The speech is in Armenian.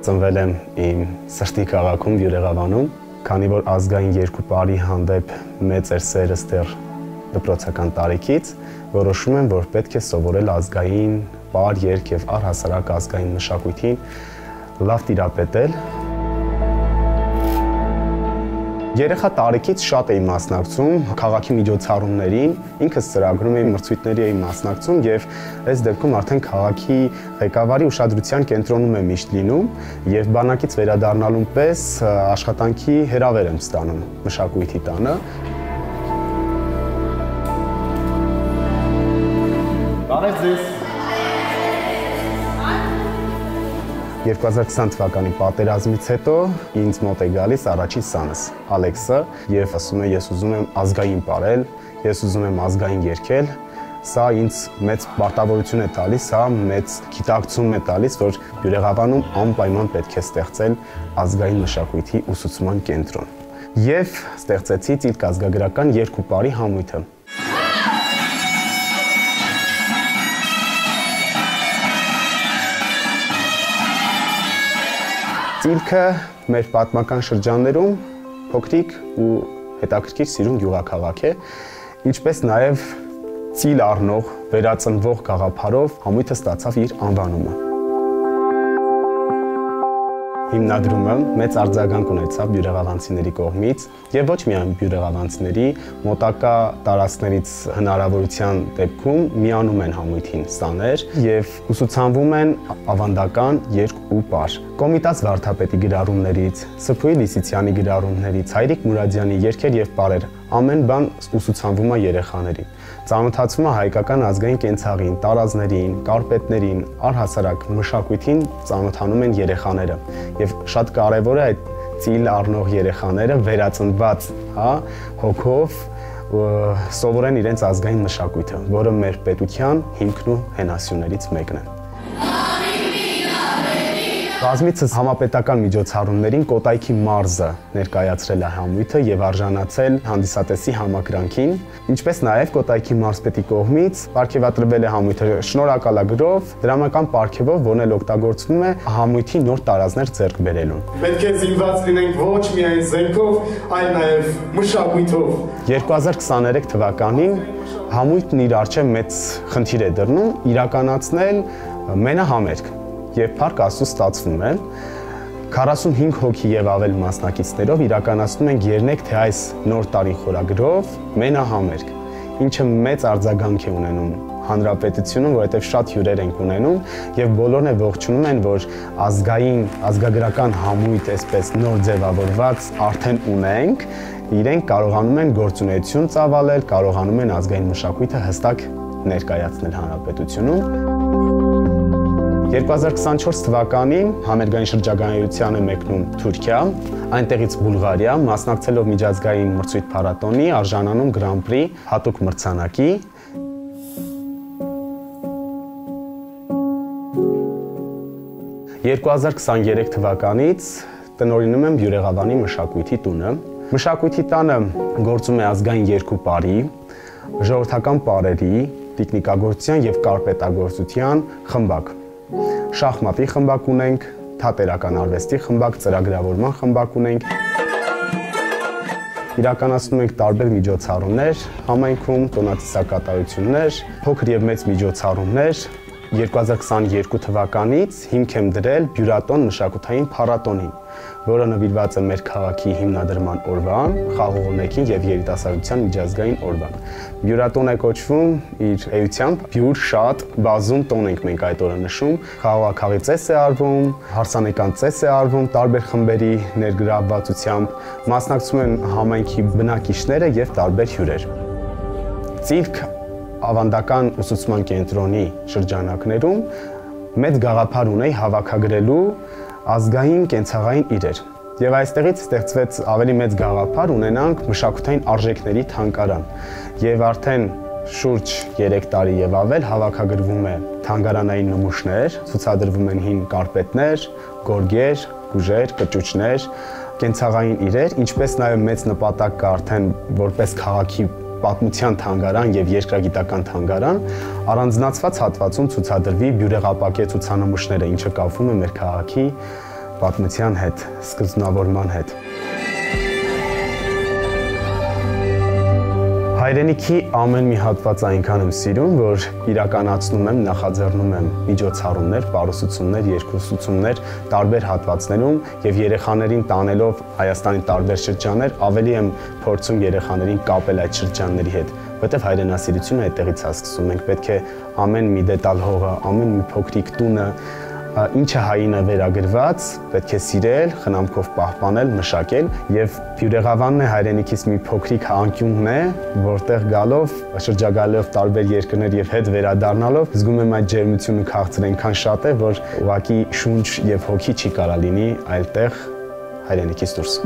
Ծնվել եմ իմ սրտի քաղաքում Բյուրեղավանում, քանի որ ազգային երկու պարի հանդեպ մեծ էր սերս դեռ դպրոցական տարիքից, որոշում եմ, որ պետք է սովորել ազգային պար, երգ եւ առհասարակ ազգային մշակույթին լավ տիրապետել։ Երեխա տարիքից շատ էի մասնակցում քաղաքի միջոցառումներին, ինքս ծրագրում էի, մրցույթների էի մասնակցում եւ այս դեպքում արդեն քաղաքի ղեկավարի ուշադրության կենտրոնում եմ միշտ լինում եւ բանակից վերադառնալուն պես աշխատանքի հրավեր եմ ստանում մշակույթի տանը։ Բարև ձեզ։ 2020 թվականի պատերազմից հետո ինձ մոտ է գալիս առաջին սանս Ալեքսը եւ ասում է ես ուզում եմ ազգային պարել, ես ուզում եմ ազգային երգել, սա ինձ մեծ պարտավորություն է տալիս, սա մեծ գիտակցում է տալիս, որ Բյուրեղավանում անպայման պետք է ստեղծել ազգային մշակույթի ուսուցման կենտրոն եւ ստեղծեցի Ծիլք ազգագրական երկու պարի համույթը։ Ծիլքը մեր պատմական շրջաններում փոքրիկ ու հետաքրքիր սիրուն գյուղաքաղաք է, ինչպես նաև ծիլ առնող, վերածնվող գաղափարով համույթը ստացավ իր անվանումը։ Հիմնադրումը մեծ արձագանք ունեցավ բյուրեղավանցիների կողմից եւ ոչ միայն բյուրեղավանցիների, մոտակա տարածքներից հնարավորության դեպքում միանում են համույթին սաներ եւ ուսուցանվում են ավանդական երգ ու պար։ Կոմիտաս վարդապետի գրառումներից, Սփյուռի Լիսիցյանի գրառումներից, Հայրիկ Մուրադյանի երգեր եւ պարեր, ամեն բան ուսուցանվում է երեխաներին։ Ծանոթացվում է հայկական ազգային կենցաղին, տարազներին, կարպետներին, առհասարակ մշակույթին ծանոթանում են երեխաները եւ շատ կարեւոր է այդ ծիլ առնող երեխաները վերածնված, հոգով սովորեն իրենց ազգային մշակույթը, որը մեր պետության հիմքն ու հենասյուներից մեկն է։ Բազմիցս համապետական միջոցառումներին Կոտայքի մարզը ներկայացրել է համույթը եւ արժանացել հանդիսատեսի համակրանքին, ինչպես նաեւ Կոտայքի մարզպետի կողմից պարգևատրվել է համույթը շնորհակալագրով, դրամական պարգևով, որն էլ օգտագործվում է համույթի նոր տարազներ ձեռք բերելուն։ Պետք է զինված լինենք ոչ միայն զենքով, այլ նաեւ մշակույթով։ 2023 թվականին համույթն իր առջև մեծ խնդիր է դրնում իրականացնել մենահամերգ։ Եվ Փառք Աստծո ստացվում է 45 հոգի եւ ավել մասնակիցներով իրականացնում ենք երնեք թե այս նոր տարին խորագրով մենահամերգ, ինչը մեծ արձագանք է ունենում հանրապետությունում, որովհետեւ շատ հյուրեր ենք ունենում եւ բոլորն է ողջունում են, որ ազգագրական համույթ այսպես նոր ձևավորված արդեն ունենք, իրենք կարողանում են գործունեություն ծավալել, կարողանում են ազգային մշակույթը հստակ ներկայացնել հանրապետությունում։ 2024 թվականին համերգային շրջագայությանը մեկնում Թուրքիա, այնտեղից Բուլղարիա, մասնակցելով միջազգային մրցույթ փառատոնի, արժանանում Grand-Prix հատուկ մրցանակի։ 2023 թվականից տնօրինում եմ Բյուրեղավանի մշակույթի տունը։ Մշակույթի տանը գործում է ազգային երկու պարի, ժողովրդական պարերի, տիկնիկագործության եւ կարպետագործության խմբակ։ Շախմատի խմբակ ունենք, թատերական արվեստի խմբակ, ծրագրավորման խմբակ ունենք։ Իրականացնում ենք տարբեր միջոցառումներ, համայնքում տոնատիսակատարություններ, փոքր եւ մեծ միջոցառումներ։ 2022 թվականից հիմք եմ դրել Բյուրատոն մշակութային փառատոնին, որը նվիրված է մեր քաղաքի հիմնադրման օրվան, խաղողնեկին եւ երիտասարդության միջազգային օրվան։ Բյուրատոն է կոչվում իր էությամբ, բյուր շատ բազում տոն ենք մենք այդ օրը նշում, խաղողակաղի ծես է արվում, հարսանեկան ծես է արվում տարբեր խմբերի ներգրավվածությամբ, մասնակցում են համայնքի բնակիչները եւ տարբեր հյուրեր։ Ծիլք ավանդական ուսուցման կենտրոնի շրջանակներում մեծ գաղափար ունեի հավաքագրելու ազգային կենցաղային իրեր։ Եվ այստեղից ստեղծվեց ավելի մեծ գաղափար ունենանք մշակութային արժեքների թանգարան։ Եվ արդեն շուրջ 3 տարի եւ ավել հավաքագրվում է թանգարանային նմուշներ, ցուցադրվում են հին կարպետներ, գորգեր, գուժեր, կճուճներ, կենցաղային իրեր, ինչպես նաեւ մեծ նպատակ կա արդեն որպես քաղաքի պատմության թանգարան եւ երկրագիտական թանգարան, առանձնացված հատվածում ցուցադրվի բյուրեղապակե ցուցանմուշները, ինչը կապվում է մեր քաղաքի պատմության հետ, սկզբնավորման հետ։ Հայրենիքի ամեն մի հատված այնքան եմ սիրում, որ իրականացնում եմ, նախաձեռնում եմ միջոցառումներ, պարուսություններ, երկխոսություններ տարբեր հատվածներում եւ երեխաներին տանելով Հայաստանի տարբեր շրջաններ, ավելի եմ փորձում երեխաներին կապել այդ շրջանների հետ, որտեղ հայրենասիրությունը այդտեղից է սկսում։ Մենք պետք է ամեն մի դետալ հողը, ամեն մի փոքրիկ տունը, ինչը հային է վերագրված, պետք է սիրել, խնամքով պահպանել, մշակել եւ Բյուրեղավանն է հայրենիքից մի փոքրիկ անկյունն է, որտեղ գալով, շրջագայելով տարբեր երկրներ եւ հետ վերադառնալով զգում եմ այդ ջերմությունը քաղցր այնքան շատ է, որ ուղղակի շունչ եւ հոգի չի կարա լինի այլտեղ հայրենիքից դուրս։